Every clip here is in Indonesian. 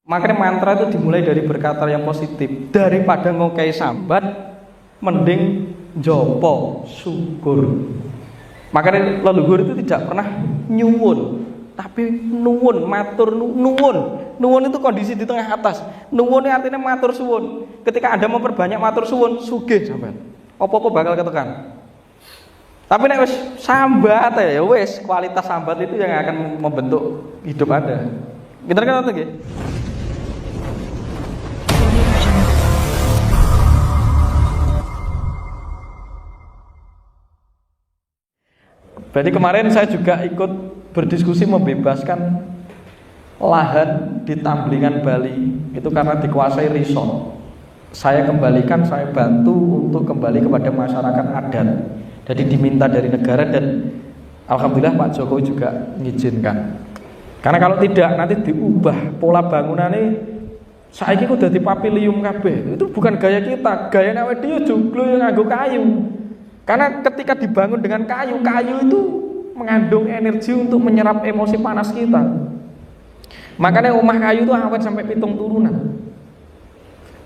Makanya mantra itu dimulai dari berkata yang positif. Daripada ngokai sambat, mending jopo syukur. Makanya leluhur itu tidak pernah nyuwun, tapi nuwun, matur nuwun. Nuwun itu kondisi di tengah atas. Nuwun artinya matur suwun. Ketika Anda memperbanyak matur suwun, sugih sampean. Apa-apa bakal ketekan. Tapi nek wis sambat ya wis, kualitas sambat itu yang akan membentuk hidup Anda. Bener kan nggih? Berarti kemarin saya juga ikut berdiskusi membebaskan lahan di Tamblingan Bali itu karena dikuasai resort. Saya kembalikan, saya bantu untuk kembali kepada masyarakat adat. Jadi diminta dari negara dan alhamdulillah Pak Jokowi juga mengizinkan. Karena kalau tidak nanti diubah pola bangunannya. Saiki kok dadi papilium kabeh. Itu bukan gaya kita, gaya awake dhewe joglo yang nganggo kayu. Karena ketika dibangun dengan kayu, kayu itu mengandung energi untuk menyerap emosi panas kita. Makanya rumah kayu itu awet sampai 7 turunan.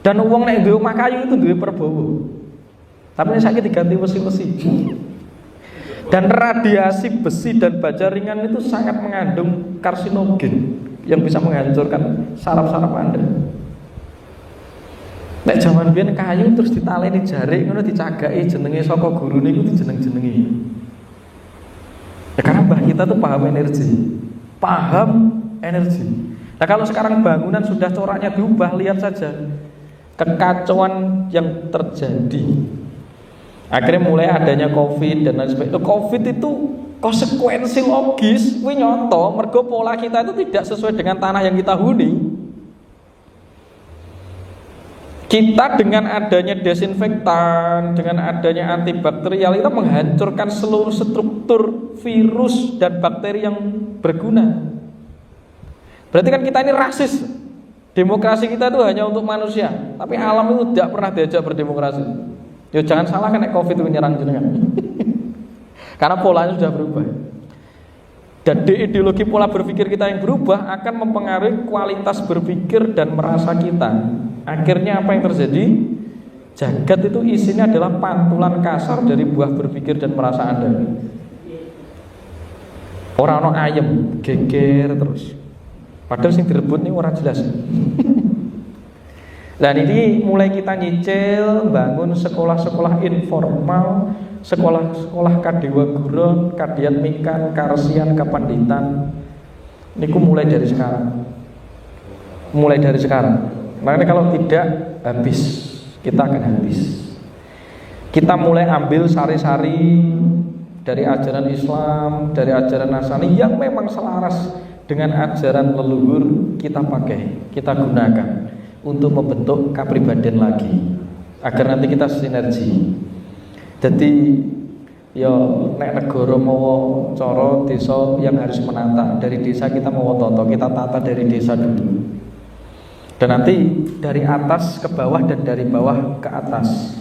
Dan uang nek duwe omah kayu itu duwe perbowo. Tapi nek saiki diganti besi-besi. Dan radiasi besi dan baja ringan itu sangat mengandung karsinogen yang bisa menghancurkan saraf-saraf Anda. Nek jaman biyen kayu terus ditaleni jari ngono dicagaki jenenge saka gurune iku dijeneng-jenengi. Ya karena mbah kita tuh paham energi. Paham energi. Nah kalau sekarang bangunan sudah coraknya diubah, lihat saja kekacauan yang terjadi. Akhirnya mulai adanya Covid dan lain sebagainya. Covid itu konsekuensi logis, kuwi nyoto mergo pola kita itu tidak sesuai dengan tanah yang kita huni. Kita dengan adanya desinfektan, dengan adanya antibakterial itu menghancurkan seluruh struktur virus dan bakteri yang berguna. Berarti kan kita ini rasis. Demokrasi kita itu hanya untuk manusia, tapi alam itu tidak pernah diajak berdemokrasi. Ya jangan salahkan nek Covid itu menyerang jenengan. Karena polanya sudah berubah. Dan ideologi pola berpikir kita yang berubah akan mempengaruhi kualitas berpikir dan merasa kita. Akhirnya apa yang terjadi? Jagat itu isinya adalah pantulan kasar dari buah berpikir dan merasa Anda. Orang ayam, geger terus. Padahal yang direbut ini orang jelas. Dan ini mulai kita nyicil bangun sekolah-sekolah informal, sekolah-sekolah kadewa guron, kadian mikan, karsian, kapanditan. Ini mulai dari sekarang. Mulai dari sekarang. Makanya kalau tidak habis, kita akan habis. Kita mulai ambil sari-sari dari ajaran Islam, dari ajaran Nasrani yang memang selaras dengan ajaran leluhur, kita pakai, kita gunakan untuk membentuk kepribadian lagi agar nanti kita sinergi. Jadi ya nek negara mau cara desa yang harus menata, dari desa kita mau toto, kita tata dari desa dulu. Dan nanti dari atas ke bawah dan dari bawah ke atas.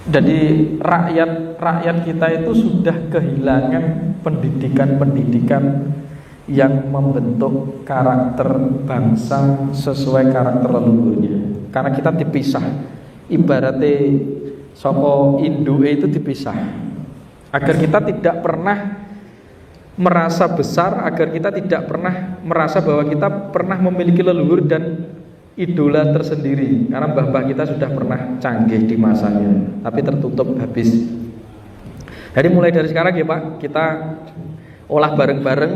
Jadi rakyat kita itu sudah kehilangan pendidikan yang membentuk karakter bangsa sesuai karakter leluhurnya. Karena kita dipisah. Ibaratnya saka induke itu dipisah. Agar kita tidak pernah merasa besar, agar kita tidak pernah merasa bahwa kita pernah memiliki leluhur dan idola tersendiri. Karena mbah-mbah kita sudah pernah canggih di masanya, tapi tertutup habis. Jadi mulai dari sekarang ya Pak, kita olah bareng-bareng,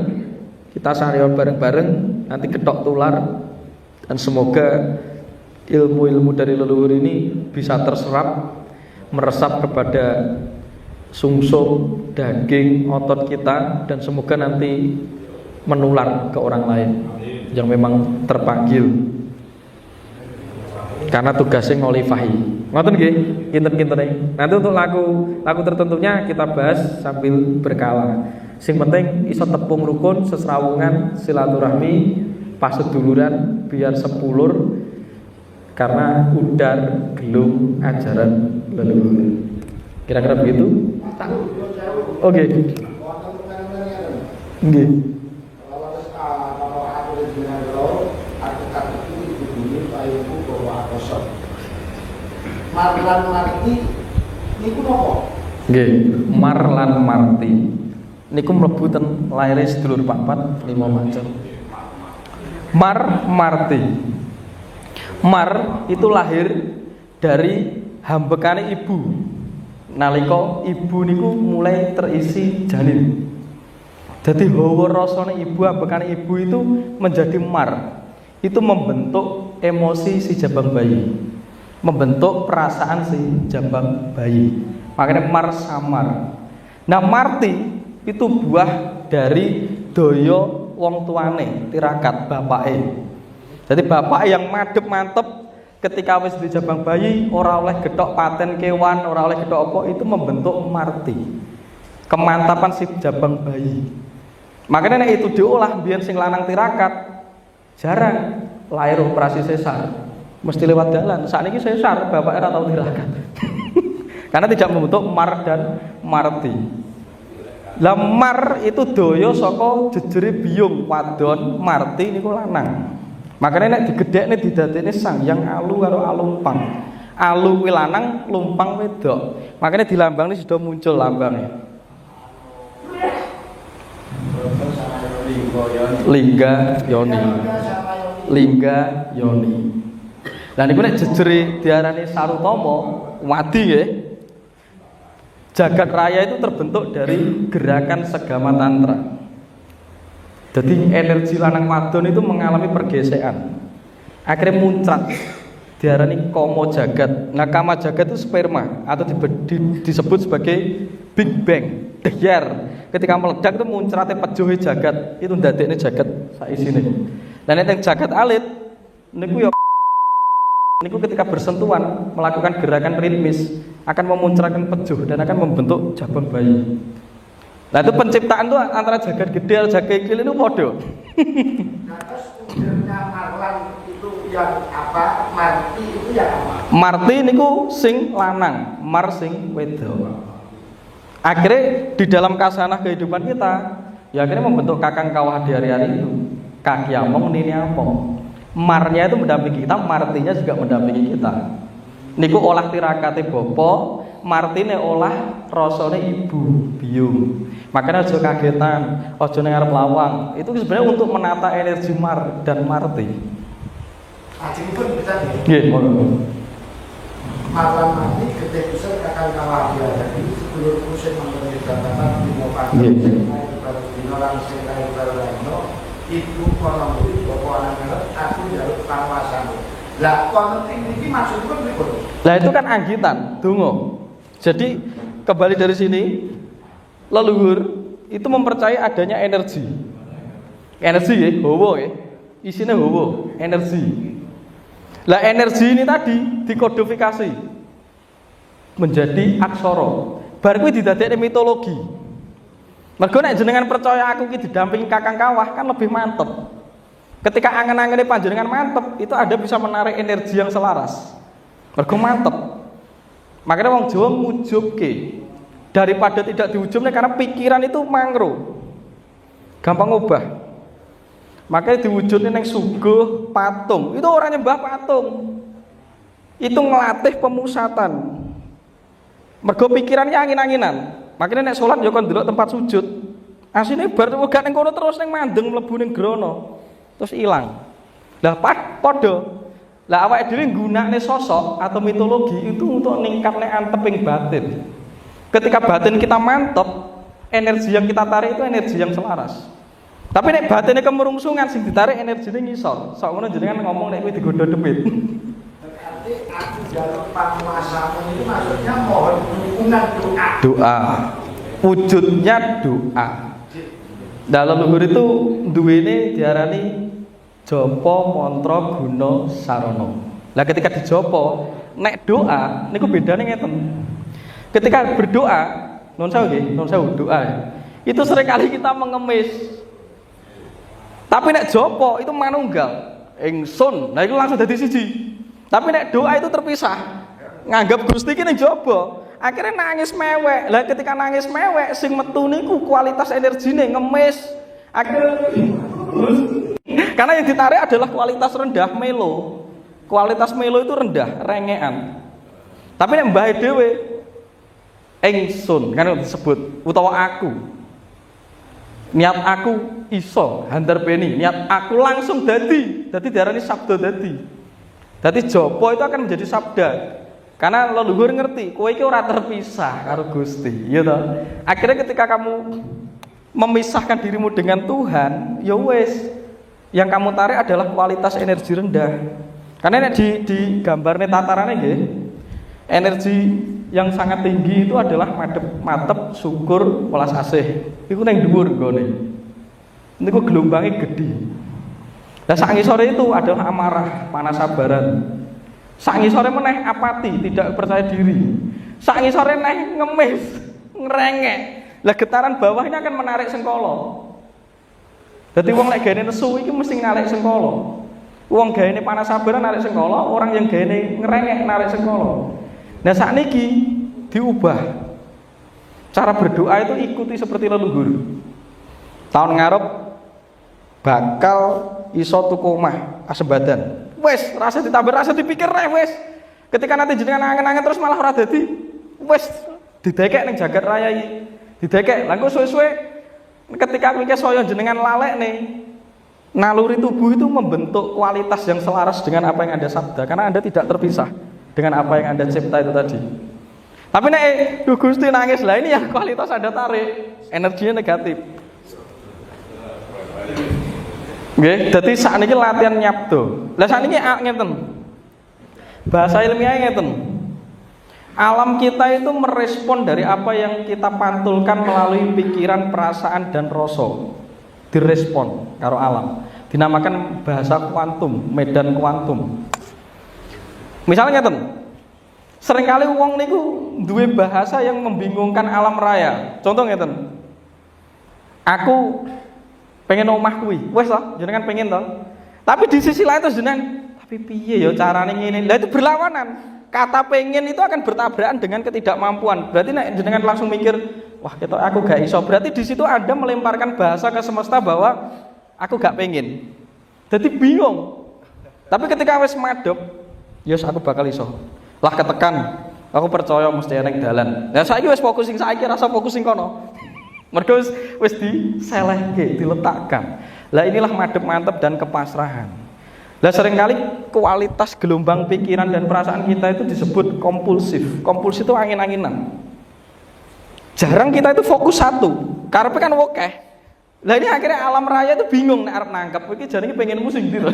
kita sarior bareng-bareng, nanti ketok tular. Dan semoga ilmu-ilmu dari leluhur ini bisa terserap, meresap kepada sumsum, daging, otot kita, dan semoga nanti menular ke orang lain yang memang terpanggil. Karena tugasnya ngolifahi. Ngoten nggih, kinten-kintene. Nanti untuk lagu tertentunya kita bahas sambil berkala. Sing penting iso tepung rukun, sesrawungan, silaturahmi, paseduluran biar sepulur karena udar gelung ajaran leluhur. Kira-kira begitu? Oke. Nggih. Mar lan marti niku napa? Nggih, mar lan marti. Niku mlebu ten laire sedulur papat 5 macet. Mar marti. Mar itu lahir dari hambekane ibu. Nalika ibu niku mulai terisi janin. Jadi hawa rasane ibu, hambekane ibu itu menjadi mar. Itu membentuk emosi si jabang bayi, membentuk perasaan si jabang bayi. Makanya mar samar. Nah marti itu buah dari doyo wong tuane, tirakat bapake. Jadi bapak yang madhep mantep ketika wis di jabang bayi ora oleh gethok paten kewan, ora oleh gethok apa, itu membentuk marti. Kemantapan si jabang bayi. Makanya nek itu diolah biar sing lanang tirakat jarang lahir operasi sesar. Mesti lewat jalan. Saat ini sesar bapak era tahu tirakat. Karena tidak membentuk mar dan marti. Lamar itu doyo saka jejere biyung wadon, marti niku lanang. Makanya nek digedhekne didadekne Sangyang Alu karo Alumpang. Alu kuwi lanang, lumpang wedok. Makanya di lambang ini sudah muncul lambangnya. Lingga Yoni. Lingga Yoni. Lah niku nek jejere diarani Sarutama, wadi nggih. Jagat raya itu terbentuk dari gerakan segama tantra. Jadi energi lanang wadon itu mengalami pergesekan. Akhirnya muncrat diarani kama jagat. Nah kama jagat itu sperma atau disebut sebagai Big Bang, dahsyat. Ketika meledak itu muncratnya pejuhe jagat, itu ndadekne jagat saisine. Dan yang jagat alit niku ya niku ketika bersentuhan melakukan gerakan ritmis akan memuncratkan pejuh dan akan membentuk jabang bayi. Nah itu penciptaan tuh antara jagat gede dan jagat kecil itu podo. Nah terus ujarnya marlan itu yang apa? Marti itu yang apa? Marti niku sing lanang, mar sing wedok. Akhirnya di dalam kasanah kehidupan kita, ya akhirnya membentuk kakang kawah di hari-hari itu. Kaki among, nini among. Marnya itu mendampingi kita, martinya juga mendampingi kita. Niku olah tirakate bopo, martine olah rasane ibu, biyung. Makanya aja kagetan, aja ning arep lawang. Itu sebenarnya untuk menata energi mar dan marti. Ajengipun bisa Nggih, Marlan marti gede besar kakang kawah dia jadi sebelum musim mengenai dataran di Mopakan baru dino langsung kaya baru lainnya ibu kono kuwi bapak anak aku njaluk kawasan. Lah kono ini maksudipun pripun? Lah itu kan anggitan, donga. Jadi kembali dari sini leluhur itu mempercayai adanya energi. Energi ya, hawa ya. Isinya hawa, energi. Lah energi ini tadi dikodifikasi menjadi aksara. Bar kuwi didadekne mitologi. Mergo nek jenengan percaya aku ki didampingi kakang kawah kan lebih mantep. Ketika angen-angene panjenengan mantep, itu ada bisa menarik energi yang selaras. Mergo mantep. Makanya wong Jawa ngujubke daripada tidak diujubne karena pikiran itu mangro. Gampang ngubah. Makanya diwujudin yang suguh patung. Itu orang nyembah patung. Itu ngelatih pemusatan. Mergo pikirannya angin-anginan. Makanya nek sholat ya kon ndelok tempat sujud. Asine bar gak ning kono terus ning mandeng mlebu ning grono. Terus ilang. Lah padha. Lah awake dhewe nggunakne sosok atau mitologi itu untuk ningkatne anteping batin. Ketika batin kita mantep, energi yang kita tarik itu energi yang selaras. Tapi nek batine kemurungsungan sing ditarik energine ngisor. Sok ngono jenengan ngomong nek kuwi digodho demit. Berarti aku jaluk panguasamu ini maksudnya mohon dukungan doa. Doa. Wujudnya doa. Nah leluhur itu duwene diarani japa mantra guna sarana. Lah ketika dijapa nek doa niku bedane ngeten. Ketika berdoa, nun sewu nggih, nun sewu doa. Itu seringkali kita mengemis. Tapi nek jopo itu manunggal, ingsun. Nah itu langsung dadi siji. Tapi nek doa itu terpisah. Nganggap Gusti ki ning jaba. Akhirnya nangis mewek. Lah ketika nangis mewek sing metu niku kualitas energine ngemis. Akhirnya karena yang ditarik adalah kualitas rendah melo. Kualitas melo itu rendah, rengean. Tapi nek mbahe dhewe ingsun kan disebut utawa aku. Niat aku iso handarbeni, niat aku langsung dadi diarani sabda dadi. Dadi japa itu akan menjadi sabda. Karena leluhur ngerti, kowe iki ora terpisah karo Gusti, ya toh. Akhirnya ketika kamu memisahkan dirimu dengan Tuhan, ya wis, yang kamu tarik adalah kualitas energi rendah. Karena di gambarnya tatarannya nggih, energi yang sangat tinggi itu adalah matep, syukur, welas asih. Iku nang dhuwur nggone. Niku gelombangnya gede. Lah sak ngisore itu adalah amarah, panas sabaran. Sak ngisore meneh apati, tidak percaya diri. Sak ngisore neh ngemis, ngerengek. Lah getaran bawah ini akan menarik sengkala. Dadi wong lek gaene nesu iki mesti narik sengkala. Wong gaene panas sabaran narik sengkala, orang yang gaene ngerengek narik sengkala. Nah sakniki diubah. Cara berdoa itu ikuti seperti leluhur. Tahun ngarep bakal iso tuku omah asebadan. Wes, rasa ditambah rasa dipikir wes. Ketika nanti jenengan angen-angen terus malah ora dadi. Wes, didekek ning jagat raya iki. Didekek. Lah kok suwe-suwe ketika mikir saya jenengan lalek nih. Naluri tubuh itu membentuk kualitas yang selaras dengan apa yang Anda sabda karena Anda tidak terpisah dengan apa yang Anda cipta itu tadi. Tapi nek Gusti nangis lah ini yang kualitas Anda tarik, energinya negatif. Nggih, dadi sakniki latihan nyabdo. Lah sakniki ngeten. Bahasa ilmiah ngeten. Alam kita itu merespon dari apa yang kita pantulkan melalui pikiran, perasaan dan rasa. Direspon karo alam. Dinamakan bahasa kuantum, medan kuantum. Misalnya ngeten. Seringkali wong niku duwe bahasa yang membingungkan alam raya. Contoh ngeten. Aku pengen omah kuwi. Wes toh, jenengan pengen toh. Tapi di sisi lain tuh jenengan, tapi piye ya carane ngene. Lah itu berlawanan. Kata pengen itu akan bertabrakan dengan ketidakmampuan. Berarti nek jenengan langsung mikir, wah ketok aku gak iso. Berarti di situ Anda melemparkan bahasa ke semesta bahwa aku gak pengen. Jadi bingung. Tapi ketika wis madhep, yes aku bakal iso. Lah ketekan, aku percaya mesti enek dalan. Lah saiki wis fokus sing saiki rasa fokus sing kono. Mergo wis diselehke, diletakkan. Lah inilah madhep mantep dan kepasrahan. Lah seringkali kualitas gelombang pikiran dan perasaan kita itu disebut kompulsif. Kompulsif itu angin-anginan. Jarang kita itu fokus satu. Karepe kan akeh. Lah ini akhirnya alam raya itu bingung nek arep nangkep iki jarane pengen musing gitu.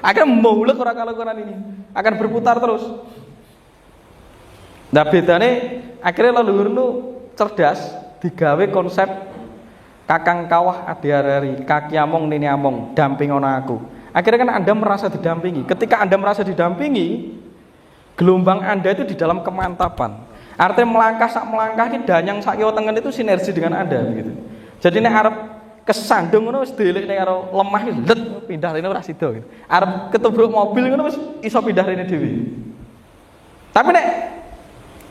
Akhirnya mulek ora kalo-kalan ini. Akan berputar terus. Nah bedane akhirnya leluhur nu cerdas. Digawe konsep kakang kawah adiarari, kaki among nini among, damping ona aku. Akhirnya kan Anda merasa didampingi. Ketika Anda merasa didampingi, gelombang Anda itu di dalam kemantapan. Artinya melangkah ini danyang sak kiwa tengen itu sinergi dengan Anda begitu. Jadi nek arep kesandung ngono wis delik nek karo lemah let pindah rene ora sida gitu. Arep ketubruk mobil ngono wis iso pindah rene dhewe. Tapi nek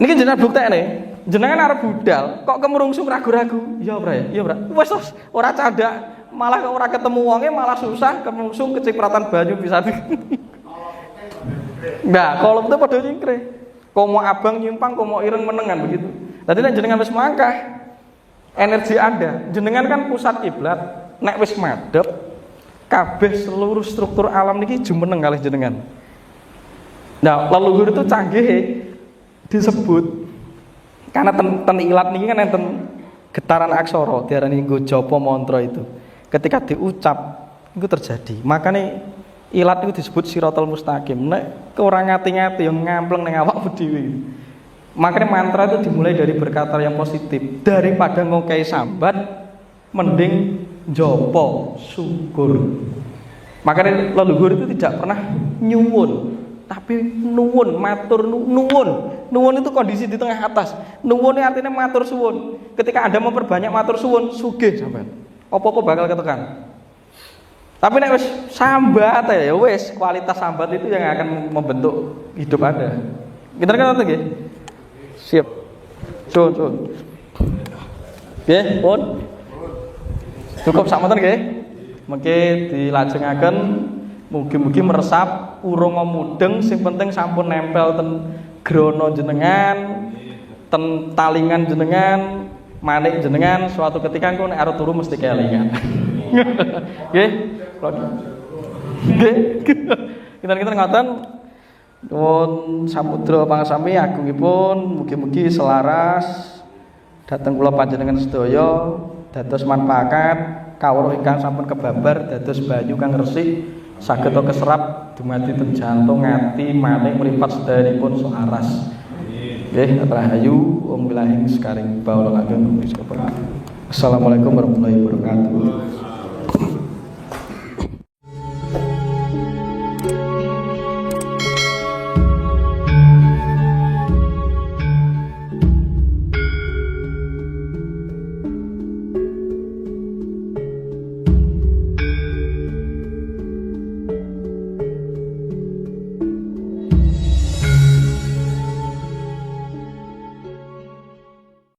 niki jenengan buktekne, jenengan arep budal kok kemrungsung ragu-ragu. Iya, Bro. Iya, Bro. Wis ora candak, malah ora ketemu wonge malah susah, kemrungsung kecipratan banyu bisa. Nah, kolom itu padha nyingkre. Komo abang nyimpang, komo ireng menengan begitu. Dadi nek jenengan wis mangkah, energi Anda, jenengan kan pusat kiblat, nek wis madhep, kabeh seluruh struktur alam niki jumeneng kalih jenengan. Nah, leluhur itu canggih disebut karena ten ilat niki kan enten getaran aksara diarani nggo japa mantra itu. Ketika diucap itu terjadi. Makanya ilat itu disebut siratal mustaqim. Nek ora ngati-ngati yang ngampleng ning awakmu dhewe. Makanya mantra itu dimulai dari berkata yang positif. Daripada ngokai sambat, mending jopo syukur. Makanya leluhur itu tidak pernah nyuwun, tapi nuwun, matur nuwun. Nuwun itu kondisi di tengah atas. Nuwun artinya matur suwun. Ketika Anda memperbanyak matur suwun, sugih sampean. Apa-apa bakal ketekan. Tapi nek wis sambat ya wis, kualitas sambat itu yang akan membentuk hidup Anda. Kita kan ngerti nggih? Siap. Sun. Nggih, pun. Cukup samonten nggih. Mengke dilajengaken mugi-mugi meresap urung mudeng sing penting sampun nempel ten grono jenengan, talingan jenengan, manik jenengan, suatu ketika engko nek arep turu mesti kelingan. Nggih. Nggih. Kita ngoten nuwun samudra pangasami agungipun mugi-mugi selaras dhateng kula panjenengan sedaya dados manfaat kawruh ingkang sampun kebabar dados banyu kang resik saged keserap dumadi teng jantung ati manik mripat sedayanipun selaras. Nggih, rahayu om wilahing sekaring baula ageng. Assalamualaikum warahmatullahi wabarakatuh.